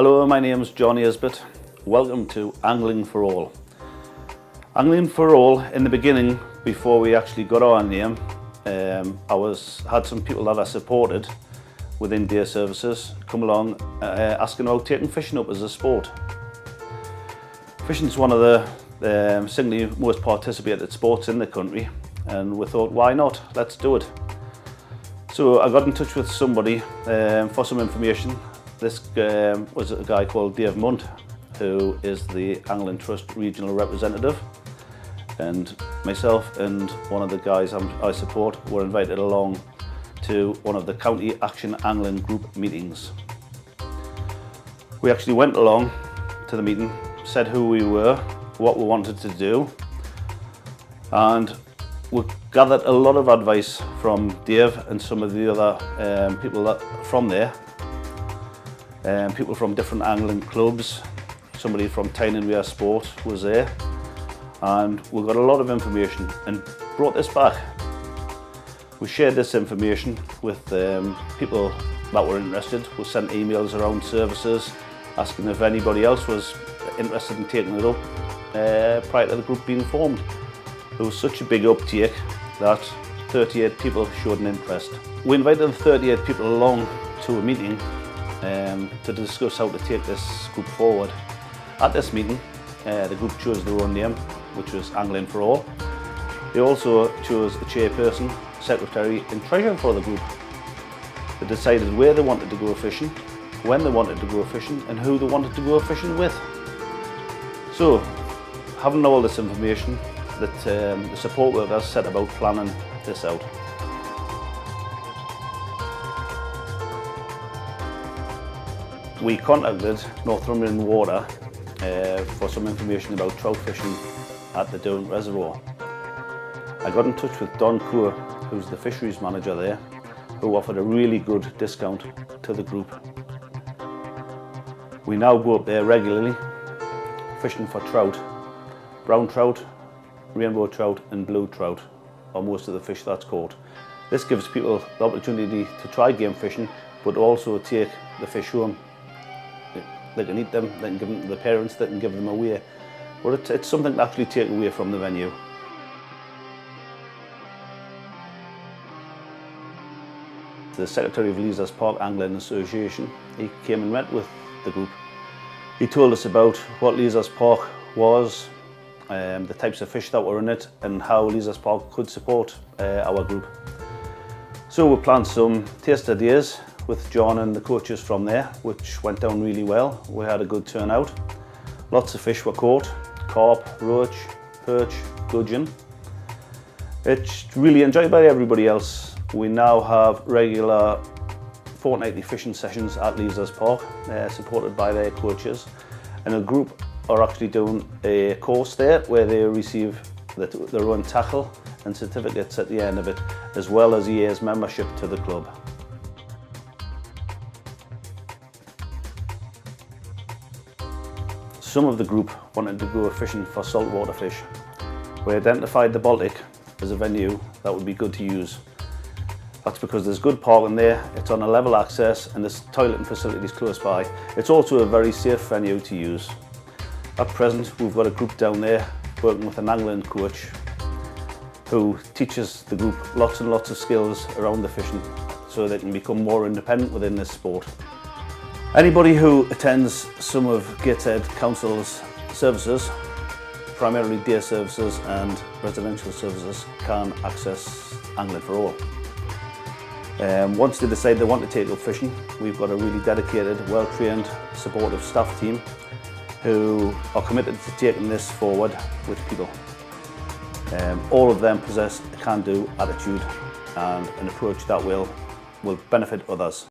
Hello, my name is Aisbitt. Welcome to Angling for All. Angling for All, in the beginning, before we actually got our name, had some people that I supported within day services come along asking about taking fishing up as a sport. Fishing is one of the single most participated sports in the country, and we thought, why not? Let's do it. So I got in touch with somebody for some information. This was a guy called Dave Munt, who is the Angling Trust regional representative, and myself and one of the guys I support were invited along to one of the County Action Angling Group meetings. We actually went along to the meeting, said who we were, what we wanted to do, and we gathered a lot of advice from Dave and some of the other people from there. People from different angling clubs, somebody from Tyne and Wear Sport was there, and we got a lot of information and brought this back. We shared this information with people that were interested. We sent emails around services asking if anybody else was interested in taking it up prior to the group being formed. There was such a big uptake that 38 people showed an interest. We invited the 38 people along to a meeting to discuss how to take this group forward. At this meeting, the group chose their own name, which was Angling for All. They also chose a chairperson, secretary and treasurer for the group. They decided where they wanted to go fishing, when they wanted to go fishing and who they wanted to go fishing with. So, having all this information, the support workers set about planning this out. We contacted Northumbrian Water for some information about trout fishing at the Down Reservoir. I got in touch with Don Coor, who's the fisheries manager there, who offered a really good discount to the group. We now go up there regularly, fishing for trout, brown trout, rainbow trout and blue trout are most of the fish that's caught. This gives people the opportunity to try game fishing, but also take the fish home. They can eat them, they can give them to the parents, they can give them away. But it's something to actually take away from the venue. The Secretary of Leazes Park Angling Association, he came and met with the group. He told us about what Leazes Park was, the types of fish that were in it and how Leazes Park could support our group. So we planned some taster days with John and the coaches from there, which went down really well. We had a good turnout. Lots of fish were caught: carp, roach, perch, gudgeon. It's really enjoyed by everybody else. We now have regular fortnightly fishing sessions at Leazes Park, supported by their coaches, and a group are actually doing a course there where they receive their own tackle and certificates at the end of it, as well as a year's membership to the club. Some of the group wanted to go fishing for saltwater fish. We identified the Baltic as a venue that would be good to use. That's because there's good parking there, it's on a level access and there's toilet and facilities close by. It's also a very safe venue to use. At present, we've got a group down there working with an angling coach who teaches the group lots and lots of skills around the fishing so they can become more independent within this sport. Anybody who attends some of Gateshead Council's services, primarily day services and residential services, can access Angling for All. Once they decide they want to take up fishing, we've got a really dedicated, well-trained, supportive staff team who are committed to taking this forward with people. All of them possess a can-do attitude and an approach that will benefit others.